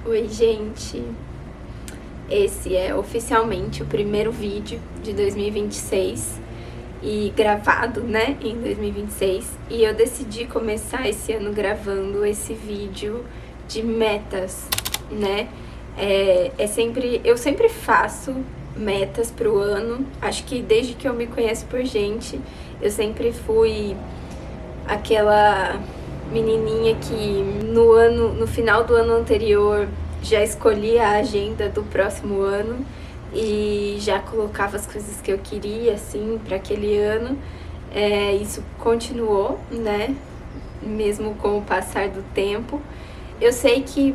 Oi, gente! Esse é oficialmente o primeiro vídeo de 2026 e gravado, né, em 2026. E eu decidi começar esse ano gravando esse vídeo de metas, né? Eu sempre faço metas pro ano. Acho que desde que eu me conheço por gente, eu sempre fui aquela menininha que no final do ano anterior já escolhia a agenda do próximo ano e já colocava as coisas que eu queria, assim, para aquele ano. Isso continuou, né? Mesmo com o passar do tempo. Eu sei que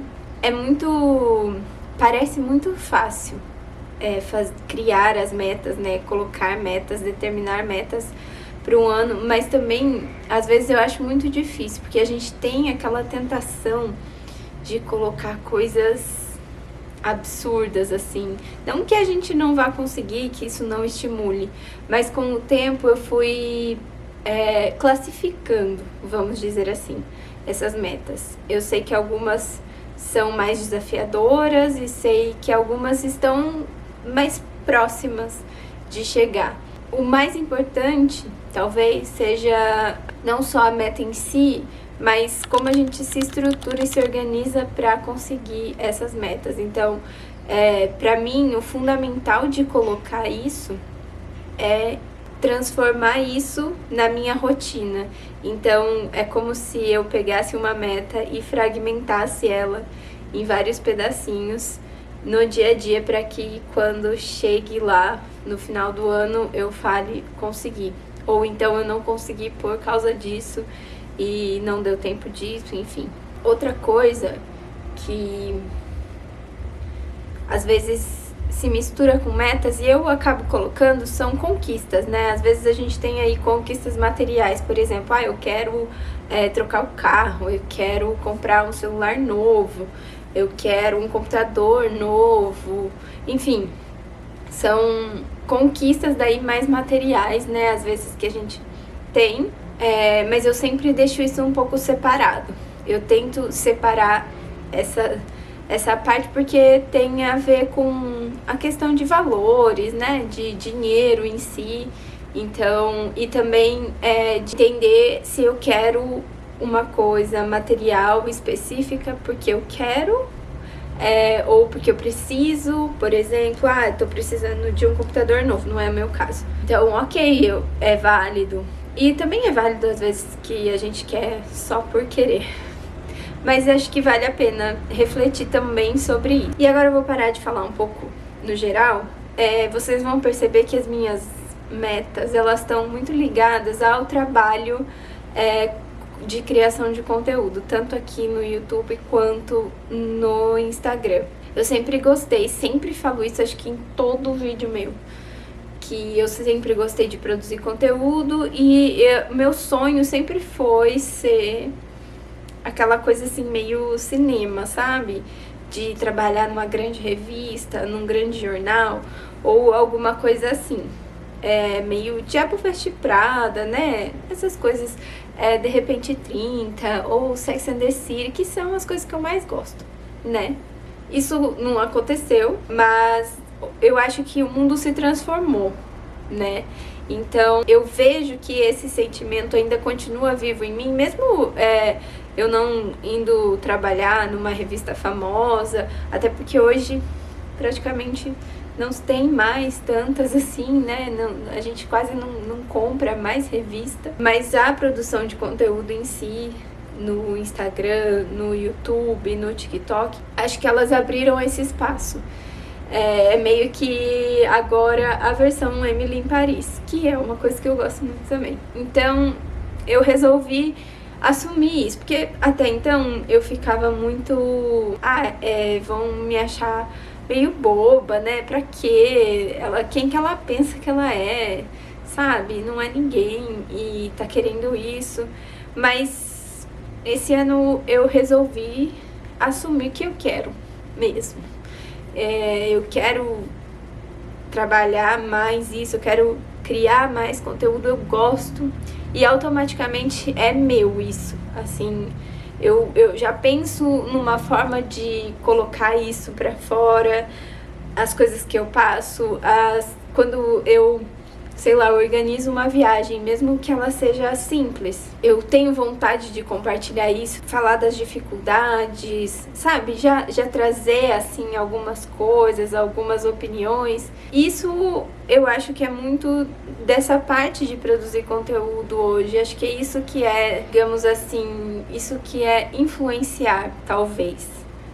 parece muito fácil criar as metas, né? Colocar metas, determinar metas para um ano, mas também às vezes eu acho muito difícil, porque a gente tem aquela tentação de colocar coisas absurdas, assim. Não que a gente não vá conseguir, que isso não estimule, mas com o tempo eu fui classificando, vamos dizer assim, essas metas. Eu sei que algumas são mais desafiadoras e sei que algumas estão mais próximas de chegar. O mais importante, talvez, seja não só a meta em si, mas como a gente se estrutura e se organiza para conseguir essas metas. Então, para mim, o fundamental de colocar isso é transformar isso na minha rotina. Então, é como se eu pegasse uma meta e fragmentasse ela em vários pedacinhos no dia a dia, para que quando chegue lá no final do ano eu fale consegui, ou então eu não consegui por causa disso e não deu tempo disso, enfim. Outra coisa que às vezes se mistura com metas e eu acabo colocando são conquistas, né? Às vezes a gente tem aí conquistas materiais, por exemplo, eu quero trocar o carro, eu quero comprar um celular novo, eu quero um computador novo, enfim, são conquistas daí mais materiais, né, às vezes que a gente tem, mas eu sempre deixo isso um pouco separado. Eu tento separar essa parte porque tem a ver com a questão de valores, né, de dinheiro em si, então, e também de entender se eu quero uma coisa material específica porque eu quero, ou porque eu preciso. Por exemplo, tô precisando de um computador novo, não é o meu caso. Então, ok, é válido. E também é válido às vezes que a gente quer só por querer. Mas acho que vale a pena refletir também sobre isso. E agora eu vou parar de falar um pouco no geral. Vocês vão perceber que as minhas metas, elas estão muito ligadas ao trabalho de criação de conteúdo, tanto aqui no YouTube quanto no Instagram. Eu sempre gostei, sempre falo isso, acho que em todo vídeo meu, que eu sempre gostei de produzir conteúdo e meu sonho sempre foi ser aquela coisa assim, meio cinema, sabe? De trabalhar numa grande revista, num grande jornal ou alguma coisa assim. Meio Diabo Veste Prada, né? Essas coisas, De Repente 30 ou Sex and the City, que são as coisas que eu mais gosto, né? Isso não aconteceu, mas eu acho que o mundo se transformou, né? Então eu vejo que esse sentimento ainda continua vivo em mim, mesmo eu não indo trabalhar numa revista famosa, até porque hoje praticamente não tem mais tantas assim, né? A gente quase não compra mais revista. Mas a produção de conteúdo em si, no Instagram, no YouTube, no TikTok, acho que elas abriram esse espaço. Meio que agora a versão Emily em Paris, que é uma coisa que eu gosto muito também. Então eu resolvi assumir isso, porque até então eu ficava muito... vão me achar meio boba, né? Pra quê? Quem que ela pensa que ela é, sabe? Não é ninguém e tá querendo isso. Mas esse ano eu resolvi assumir que eu quero mesmo. Eu quero trabalhar mais isso, eu quero criar mais conteúdo, eu gosto. E automaticamente é meu isso, assim... Eu já penso numa forma de colocar isso pra fora, as coisas que eu passo, quando eu, sei lá, organizo uma viagem, mesmo que ela seja simples. Eu tenho vontade de compartilhar isso, falar das dificuldades, sabe? Já trazer, assim, algumas coisas, algumas opiniões. Isso eu acho que é muito dessa parte de produzir conteúdo hoje. Acho que é isso que é, digamos assim, isso que é influenciar, talvez,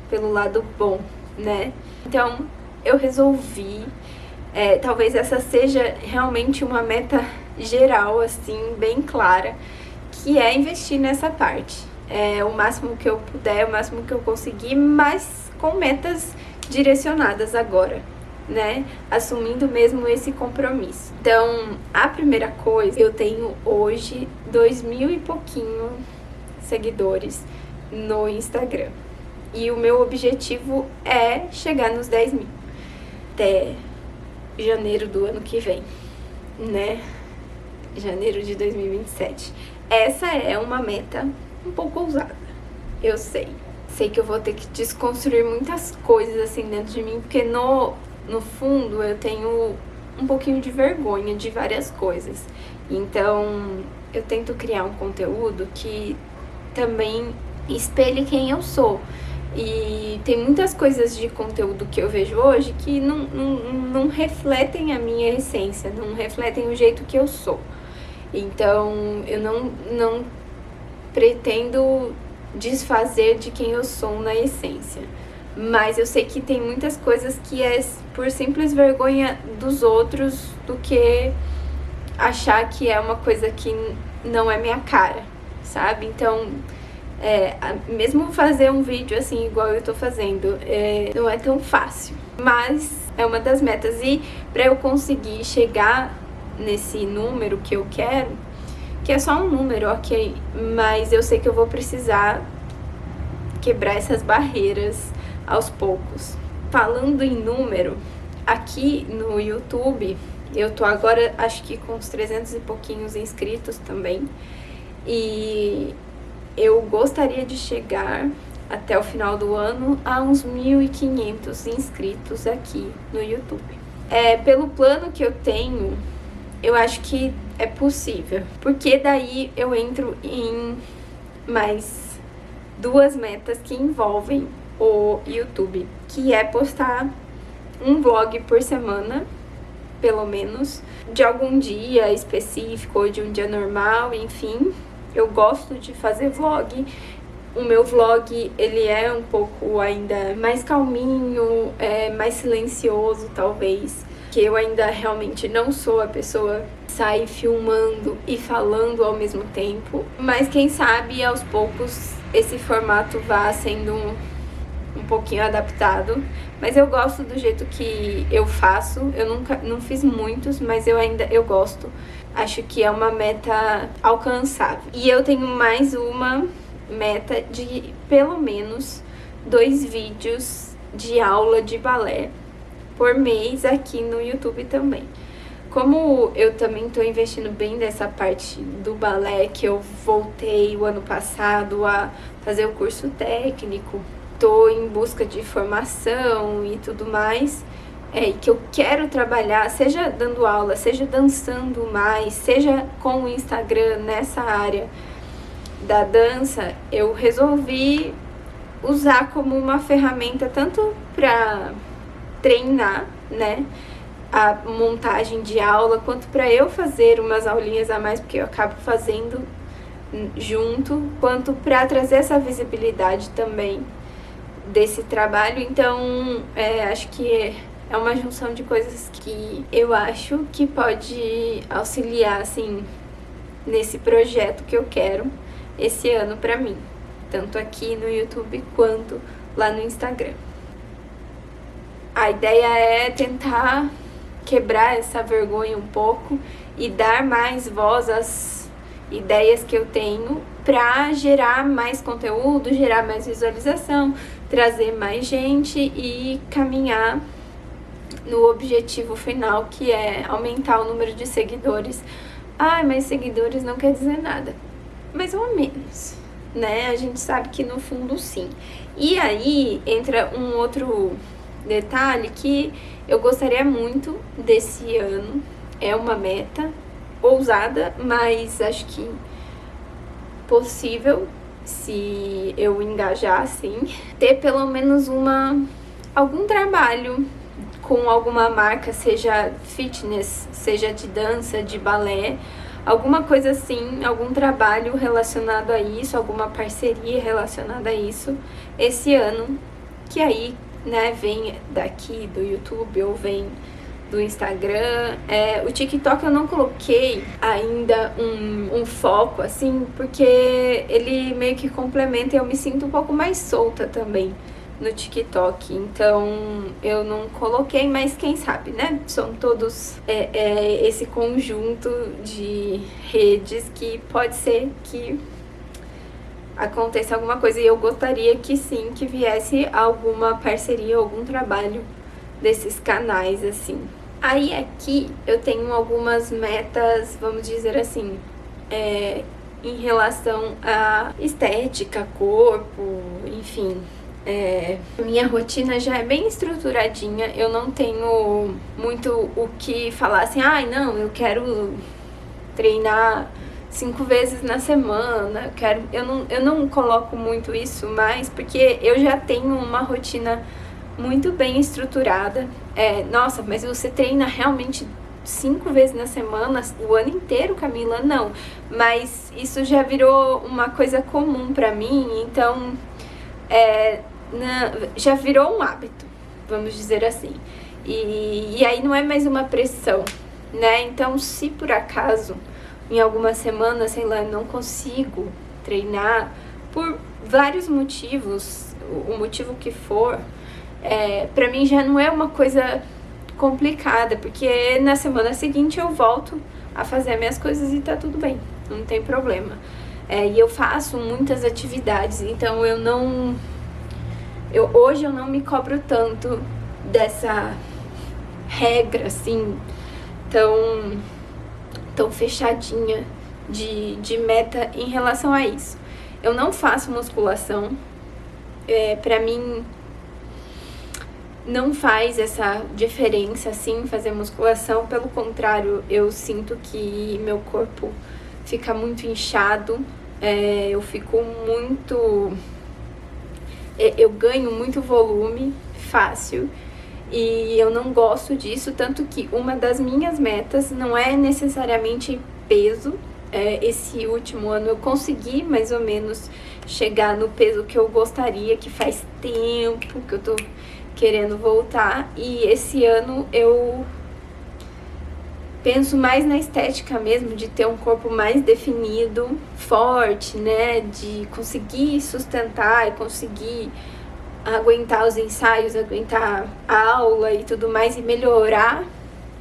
pelo lado bom, né? Então, eu resolvi... talvez essa seja realmente uma meta geral, assim, bem clara, que é investir nessa parte. O máximo que eu puder, o máximo que eu conseguir, mas com metas direcionadas agora, né? Assumindo mesmo esse compromisso. Então, a primeira coisa, eu tenho hoje 2.000 e pouquinho seguidores no Instagram. E o meu objetivo é chegar nos 10.000 até janeiro do ano que vem, né? Janeiro de 2027. Essa é uma meta um pouco ousada, eu sei. Sei que eu vou ter que desconstruir muitas coisas assim dentro de mim, porque no fundo eu tenho um pouquinho de vergonha de várias coisas. Então, eu tento criar um conteúdo que também espelhe quem eu sou. E tem muitas coisas de conteúdo que eu vejo hoje que não refletem a minha essência, não refletem o jeito que eu sou. Então, eu não pretendo desfazer de quem eu sou na essência. Mas eu sei que tem muitas coisas que é por simples vergonha dos outros do que achar que é uma coisa que não é minha cara, sabe? Então... mesmo fazer um vídeo assim, igual eu tô fazendo, não é tão fácil, mas é uma das metas. E pra eu conseguir chegar nesse número que eu quero, que é só um número, ok, mas eu sei que eu vou precisar quebrar essas barreiras aos poucos. Falando em número, aqui no YouTube, eu tô agora, acho que com uns 300 e pouquinhos inscritos também, e eu gostaria de chegar até o final do ano a uns 1.500 inscritos aqui no YouTube. Pelo plano que eu tenho, eu acho que é possível, porque daí eu entro em mais 2 metas que envolvem o YouTube, que é postar um vlog por semana, pelo menos, de algum dia específico ou de um dia normal, enfim. Eu gosto de fazer vlog. O meu vlog, ele é um pouco ainda mais calminho, mais silencioso, talvez. Que eu ainda realmente não sou a pessoa que sai filmando e falando ao mesmo tempo. Mas quem sabe, aos poucos, esse formato vá sendo um pouquinho adaptado. Mas eu gosto do jeito que eu faço. Eu não fiz muitos, mas eu gosto. Acho que é uma meta alcançável. E eu tenho mais uma meta de pelo menos 2 vídeos de aula de balé por mês aqui no YouTube também. Como eu também estou investindo bem nessa parte do balé, que eu voltei o ano passado a fazer o curso técnico, estou em busca de formação e tudo mais, que eu quero trabalhar, seja dando aula, seja dançando mais, seja com o Instagram nessa área da dança, eu resolvi usar como uma ferramenta tanto para treinar, né, a montagem de aula, quanto para eu fazer umas aulinhas a mais, porque eu acabo fazendo junto, quanto para trazer essa visibilidade também desse trabalho. Então, acho que é uma junção de coisas que eu acho que pode auxiliar, assim, nesse projeto que eu quero esse ano pra mim, tanto aqui no YouTube quanto lá no Instagram. A ideia é tentar quebrar essa vergonha um pouco e dar mais voz às ideias que eu tenho para gerar mais conteúdo, gerar mais visualização, trazer mais gente e caminhar no objetivo final, que é aumentar o número de seguidores. Mas seguidores não quer dizer nada. Mais ou menos. né? A gente sabe que no fundo sim. E aí entra um outro detalhe que eu gostaria muito desse ano. É uma meta ousada, mas acho que possível se eu engajar assim, ter pelo menos algum trabalho com alguma marca, seja fitness, seja de dança, de balé, alguma coisa assim, algum trabalho relacionado a isso, alguma parceria relacionada a isso esse ano, que aí, né, vem daqui do YouTube ou vem do Instagram. O TikTok eu não coloquei ainda um foco, assim, porque ele meio que complementa e eu me sinto um pouco mais solta também no TikTok, então eu não coloquei, mas quem sabe, né? São todos esse conjunto de redes que pode ser que aconteça alguma coisa, e eu gostaria que sim, que viesse alguma parceria, algum trabalho desses canais, assim. Aí aqui eu tenho algumas metas, vamos dizer assim, em relação à estética, corpo, enfim. Minha rotina já é bem estruturadinha, eu não tenho muito o que falar assim, não, eu quero treinar 5 vezes na semana, eu não coloco muito isso mais, porque eu já tenho uma rotina muito bem estruturada. Nossa, mas você treina realmente 5 vezes na semana, o ano inteiro, Camila? Não, mas isso já virou uma coisa comum pra mim, então já virou um hábito, vamos dizer assim, e aí não é mais uma pressão, né? Então, se por acaso em algumas semanas, sei lá, eu não consigo treinar por vários motivos, o motivo que for, pra mim já não é uma coisa complicada, porque na semana seguinte eu volto a fazer as minhas coisas e tá tudo bem, não tem problema. E eu faço muitas atividades, então hoje eu não me cobro tanto dessa regra, assim, tão fechadinha de meta em relação a isso. Eu não faço musculação, pra mim não faz essa diferença, assim, fazer musculação. Pelo contrário, eu sinto que meu corpo fica muito inchado, eu fico muito... Eu ganho muito volume fácil e eu não gosto disso, tanto que uma das minhas metas não é necessariamente peso. Esse último ano eu consegui mais ou menos chegar no peso que eu gostaria, que faz tempo que eu tô querendo voltar, e esse ano eu penso mais na estética mesmo, de ter um corpo mais definido, forte, né, de conseguir sustentar e conseguir aguentar os ensaios, aguentar a aula e tudo mais, e melhorar,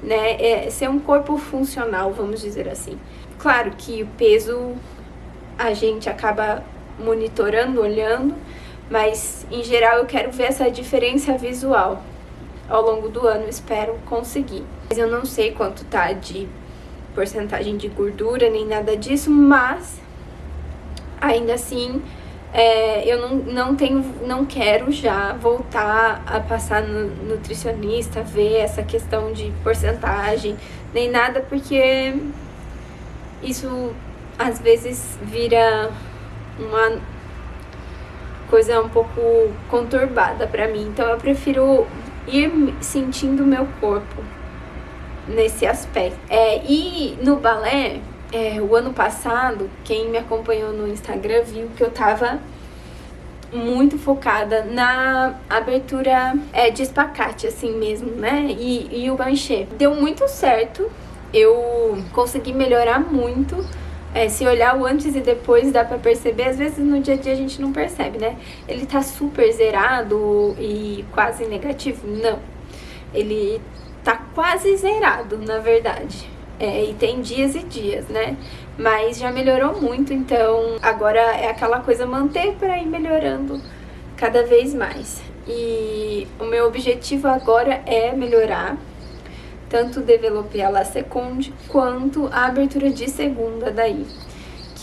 né, ser um corpo funcional, vamos dizer assim. Claro que o peso a gente acaba monitorando, olhando, mas em geral eu quero ver essa diferença visual ao longo do ano, espero conseguir. Mas eu não sei quanto tá de porcentagem de gordura, nem nada disso, mas ainda assim eu não quero já voltar a passar no nutricionista, ver essa questão de porcentagem, nem nada, porque isso às vezes vira uma coisa um pouco conturbada pra mim, então eu prefiro ir sentindo o meu corpo nesse aspecto. E no balé, o ano passado, quem me acompanhou no Instagram viu que eu tava muito focada na abertura de espacate, assim mesmo, né? E o banchê. Deu muito certo, eu consegui melhorar muito. Se olhar o antes e depois, dá pra perceber. Às vezes no dia a dia a gente não percebe, né? Ele tá super zerado e quase negativo? Não. Ele tá quase zerado, na verdade. E tem dias e dias, né? Mas já melhorou muito, então agora é aquela coisa, manter pra ir melhorando cada vez mais. E o meu objetivo agora é melhorar tanto o développé à la seconde quanto a abertura de segunda daí,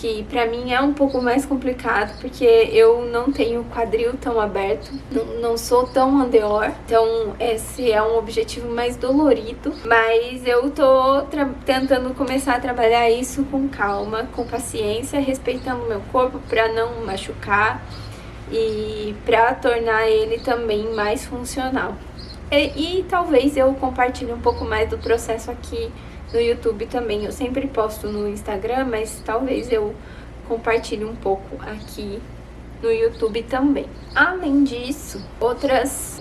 que pra mim é um pouco mais complicado, porque eu não tenho quadril tão aberto, não sou tão andeor, então esse é um objetivo mais dolorido, mas eu tô tentando começar a trabalhar isso com calma, com paciência, respeitando o meu corpo pra não machucar e pra tornar ele também mais funcional. E talvez eu compartilhe um pouco mais do processo aqui no YouTube também. Eu sempre posto no Instagram, mas talvez eu compartilhe um pouco aqui no YouTube também. Além disso, outras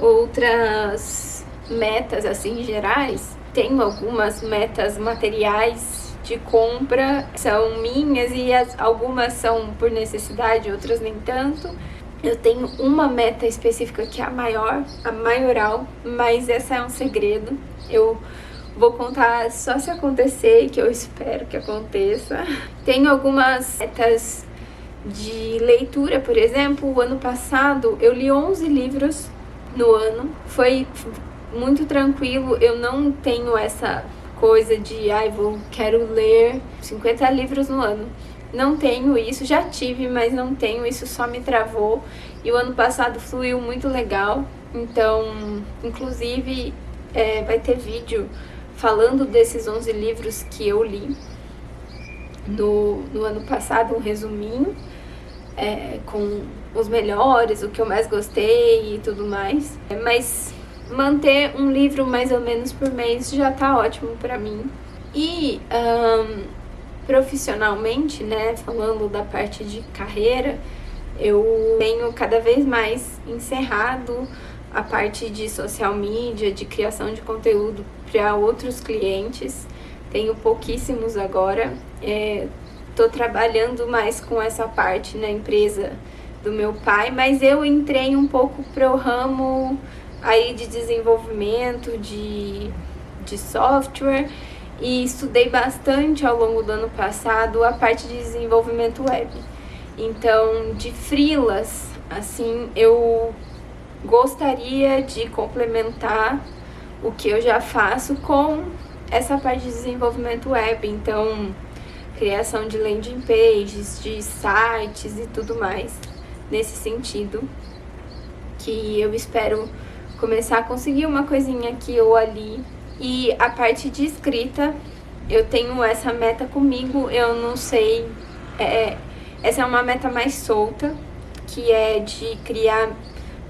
metas assim gerais, tenho algumas metas materiais de compra, são minhas e algumas são por necessidade, outras nem tanto. Eu tenho uma meta específica que é a maioral, mas essa é um segredo. Eu vou contar só se acontecer, que eu espero que aconteça. Tenho algumas metas de leitura, por exemplo. O ano passado eu li 11 livros no ano. Foi muito tranquilo, eu não tenho essa coisa de quero ler 50 livros no ano. Não tenho isso, já tive, mas não tenho, isso só me travou. E o ano passado fluiu muito legal, então, inclusive, vai ter vídeo falando desses 11 livros que eu li no ano passado, um resuminho, com os melhores, o que eu mais gostei e tudo mais. Mas manter um livro mais ou menos por mês já tá ótimo pra mim. E profissionalmente, né, falando da parte de carreira, eu tenho cada vez mais encerrado a parte de social media, de criação de conteúdo para outros clientes. Tenho pouquíssimos agora. Tô trabalhando mais com essa parte na empresa do meu pai, mas eu entrei um pouco pro ramo aí de desenvolvimento de software e estudei bastante ao longo do ano passado a parte de desenvolvimento web. Então, de freelas, assim, eu gostaria de complementar o que eu já faço com essa parte de desenvolvimento web. Então, criação de landing pages, de sites e tudo mais, nesse sentido, que eu espero começar a conseguir uma coisinha aqui ou ali. E a parte de escrita, eu tenho essa meta comigo, eu não sei, essa é uma meta mais solta, que é de criar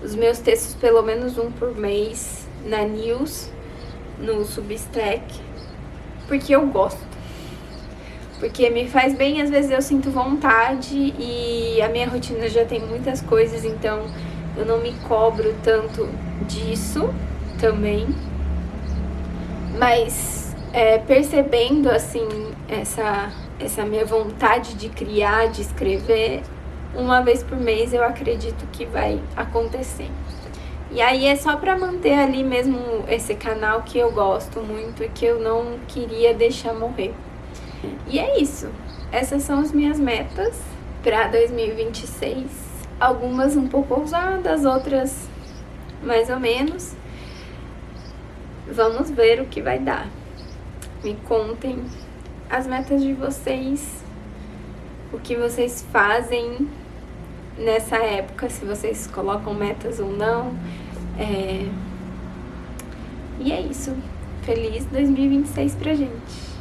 os meus textos pelo menos um por mês na News, no Substack, porque eu gosto. Porque me faz bem, às vezes eu sinto vontade e a minha rotina já tem muitas coisas, então eu não me cobro tanto disso também. Mas percebendo assim essa minha vontade de criar, de escrever, uma vez por mês eu acredito que vai acontecer. E aí é só pra manter ali mesmo esse canal que eu gosto muito e que eu não queria deixar morrer. E é isso. Essas são as minhas metas pra 2026. Algumas um pouco ousadas, outras mais ou menos. Vamos ver o que vai dar. Me contem as metas de vocês, o que vocês fazem nessa época, se vocês colocam metas ou não. E é isso. Feliz 2026 pra gente!